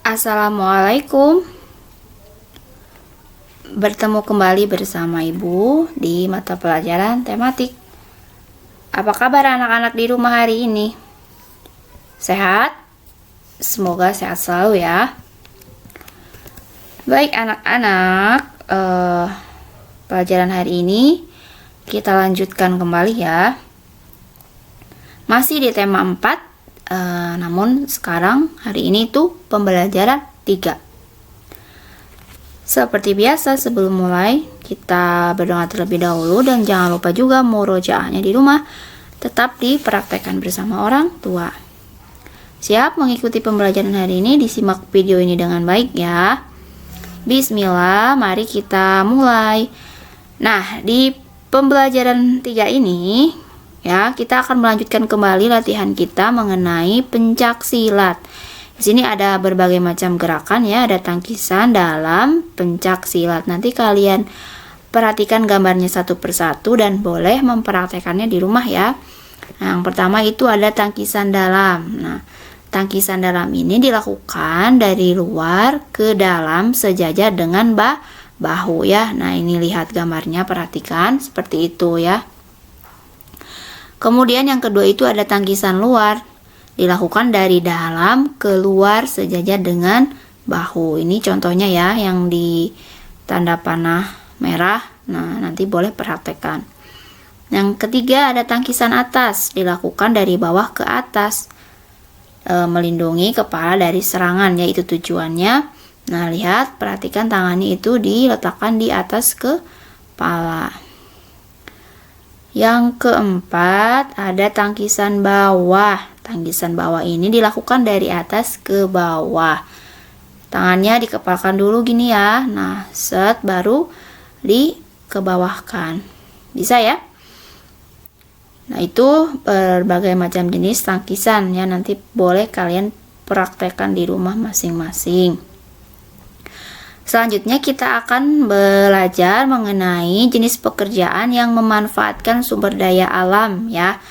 Assalamualaikum. Bertemu kembali bersama Ibu di mata pelajaran tematik. Apa kabar anak-anak di rumah hari ini? Sehat? Semoga sehat selalu ya. Baik anak-anak, pelajaran hari ini kita lanjutkan kembali ya. Masih di tema 4. Namun sekarang hari ini tuh pembelajaran 3. Seperti biasa sebelum mulai kita berdoa terlebih dahulu dan jangan lupa juga murojaahnya di rumah tetap dipraktekkan bersama orang tua. Siap mengikuti pembelajaran hari ini? Disimak video ini dengan baik ya. Bismillah, mari kita mulai. Nah, di pembelajaran 3 ini ya, kita akan melanjutkan kembali latihan kita mengenai pencak silat. Di sini ada berbagai macam gerakan ya, ada tangkisan dalam pencak silat. Nanti kalian perhatikan gambarnya satu persatu dan boleh mempraktekannya di rumah ya. Nah, yang pertama itu ada tangkisan dalam. Nah, tangkisan dalam ini dilakukan dari luar ke dalam sejajar dengan bahu ya. Nah, ini lihat gambarnya, perhatikan seperti itu ya. Kemudian yang kedua itu ada tangkisan luar, dilakukan dari dalam ke luar sejajar dengan bahu. Ini contohnya ya, yang di tanda panah merah. Nah, nanti boleh perhatikan. Yang ketiga ada tangkisan atas, dilakukan dari bawah ke atas, melindungi kepala dari serangan, yaitu tujuannya. Nah, lihat, perhatikan tangannya itu diletakkan di atas kepala. Yang keempat ada tangkisan bawah. Tangkisan bawah ini dilakukan dari atas ke bawah. Tangannya dikepalkan dulu gini ya. Nah, set baru dikebawahkan. Bisa ya? Nah, itu berbagai macam jenis tangkisan ya. Nanti boleh kalian praktekkan di rumah masing-masing. Selanjutnya kita akan belajar mengenai jenis pekerjaan yang memanfaatkan sumber daya alam ya.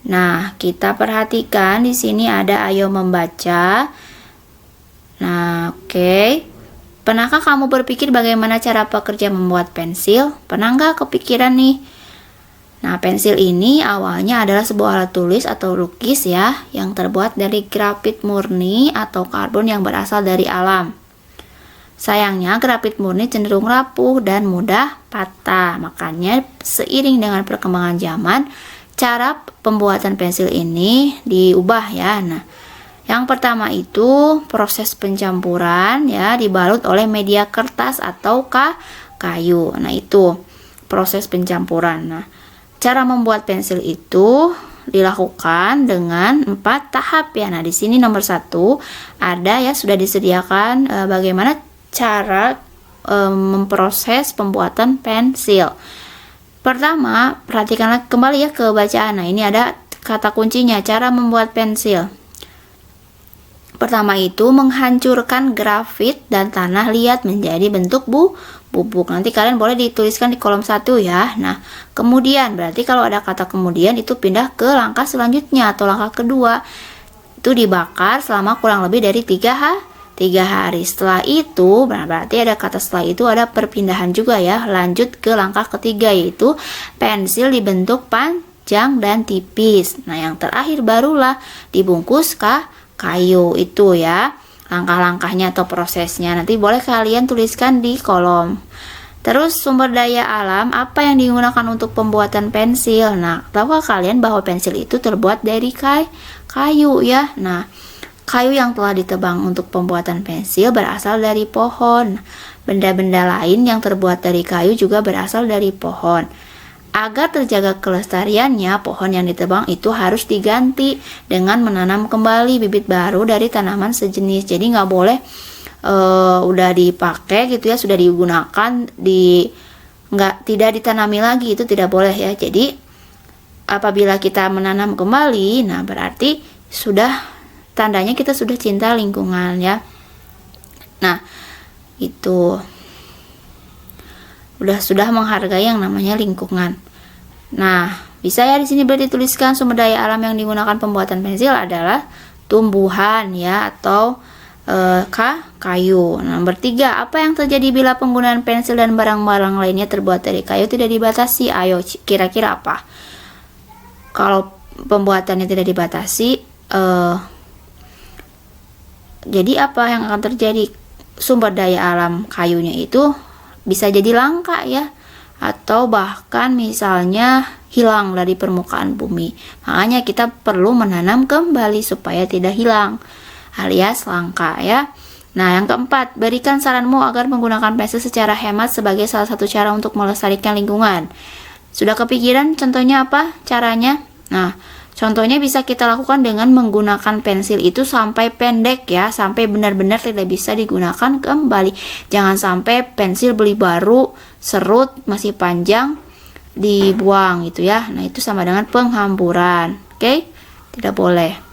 Nah, kita perhatikan di sini ada ayo membaca. Nah, oke. Pernahkah kamu berpikir bagaimana cara pekerja membuat pensil? Pernah nggak kepikiran nih? Nah, pensil ini awalnya adalah sebuah alat tulis atau lukis ya, yang terbuat dari grafit murni atau karbon yang berasal dari alam. Sayangnya grafit murni cenderung rapuh dan mudah patah. Makanya seiring dengan perkembangan zaman, cara pembuatan pensil ini diubah ya. Nah, yang pertama itu proses pencampuran ya, dibalut oleh media kertas atau kayu. Nah, itu proses pencampuran. Nah, cara membuat pensil itu dilakukan dengan 4 tahap ya. Nah, di sini nomor 1 ada ya, sudah disediakan bagaimana cara memproses pembuatan pensil. Pertama, perhatikanlah kembali ya ke bacaan. Nah, ini ada kata kuncinya, cara membuat pensil. Pertama itu menghancurkan grafit dan tanah liat menjadi bentuk bubuk. Nanti kalian boleh dituliskan di kolom 1 ya. Nah, kemudian berarti kalau ada kata kemudian itu pindah ke langkah selanjutnya atau langkah kedua. Itu dibakar selama kurang lebih dari 3 hari. Setelah itu berarti ada kata setelah itu ada perpindahan juga ya. Lanjut ke langkah ketiga, yaitu pensil dibentuk panjang dan tipis. Nah, yang terakhir barulah dibungkus kayu. Itu ya langkah-langkahnya atau prosesnya. Nanti boleh kalian tuliskan di kolom. Terus sumber daya alam apa yang digunakan untuk pembuatan pensil? Nah, tahukah kalian bahwa pensil itu terbuat dari kayu ya? Nah, kayu yang telah ditebang untuk pembuatan pensil berasal dari pohon. Benda-benda lain yang terbuat dari kayu juga berasal dari pohon. Agar terjaga kelestariannya, pohon yang ditebang itu harus diganti dengan menanam kembali bibit baru dari tanaman sejenis. Jadi nggak boleh udah dipakai gitu ya, sudah digunakan tidak ditanami lagi, itu tidak boleh ya. Jadi apabila kita menanam kembali, nah berarti tandanya kita sudah cinta lingkungan ya. Nah, itu sudah menghargai yang namanya lingkungan. Nah, bisa ya di sini berarti tuliskan sumber daya alam yang digunakan pembuatan pensil adalah tumbuhan ya, atau kayu. Nomor 3, apa yang terjadi bila penggunaan pensil dan barang-barang lainnya terbuat dari kayu tidak dibatasi? Ayo, kira-kira apa? Kalau pembuatannya tidak dibatasi, jadi apa yang akan terjadi? Sumber daya alam kayunya itu bisa jadi langka ya, atau bahkan misalnya hilang dari permukaan bumi. Makanya kita perlu menanam kembali supaya tidak hilang alias langka ya. Nah, yang keempat, berikan saranmu agar menggunakan pensil secara hemat sebagai salah satu cara untuk melestarikan lingkungan. Sudah kepikiran contohnya apa caranya? Nah, contohnya bisa kita lakukan dengan menggunakan pensil itu sampai pendek ya, sampai benar-benar tidak bisa digunakan kembali. Jangan sampai pensil beli baru, serut masih panjang, dibuang gitu ya. Nah, itu sama dengan penghamburan. Oke? Tidak boleh.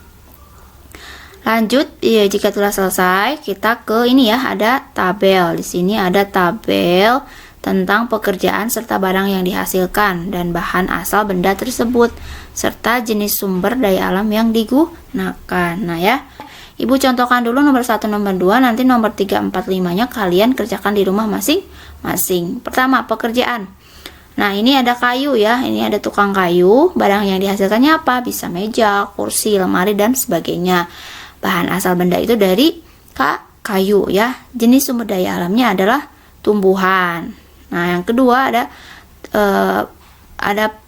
Lanjut, ya, jika telah selesai, kita ke ini ya, ada tabel. Di sini ada tabel tentang pekerjaan serta barang yang dihasilkan dan bahan asal benda tersebut serta jenis sumber daya alam yang digunakan. Nah ya, Ibu contohkan dulu nomor 1, nomor 2, nanti nomor 3, 4, 5-nya kalian kerjakan di rumah masing-masing. Pertama, pekerjaan. Nah, ini ada kayu ya, ini ada tukang kayu. Barang yang dihasilkannya apa? Bisa meja, kursi, lemari, dan sebagainya. Bahan asal benda itu dari kayu ya. Jenis sumber daya alamnya adalah tumbuhan. Nah, yang kedua ada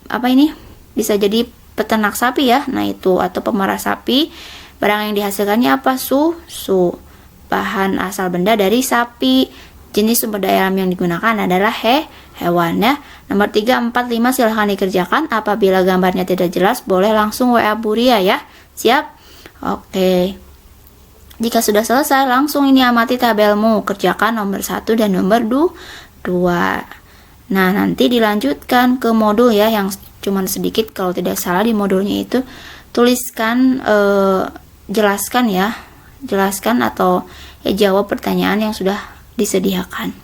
apa ini? Bisa jadi peternak sapi ya. Nah, itu atau pemerah sapi. Barang yang dihasilkannya apa? Susu. Bahan asal benda dari sapi. Jenis sumber daya alam yang digunakan adalah hewan ya. Nomor 3, 4, 5 silahkan dikerjakan. Apabila gambarnya tidak jelas, boleh langsung WA Bu Ria ya. Siap? Oke. Jika sudah selesai, langsung ini amati tabelmu. Kerjakan nomor 1 dan nomor 2. Nah, nanti dilanjutkan ke modul ya, yang cuman sedikit kalau tidak salah di modulnya itu. Tuliskan, jelaskan ya. Jelaskan atau jawab pertanyaan yang sudah disediakan.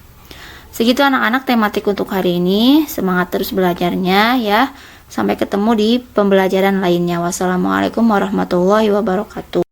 Segitu anak-anak tematik untuk hari ini. Semangat terus belajarnya ya. Sampai ketemu di pembelajaran lainnya. Wassalamualaikum warahmatullahi wabarakatuh.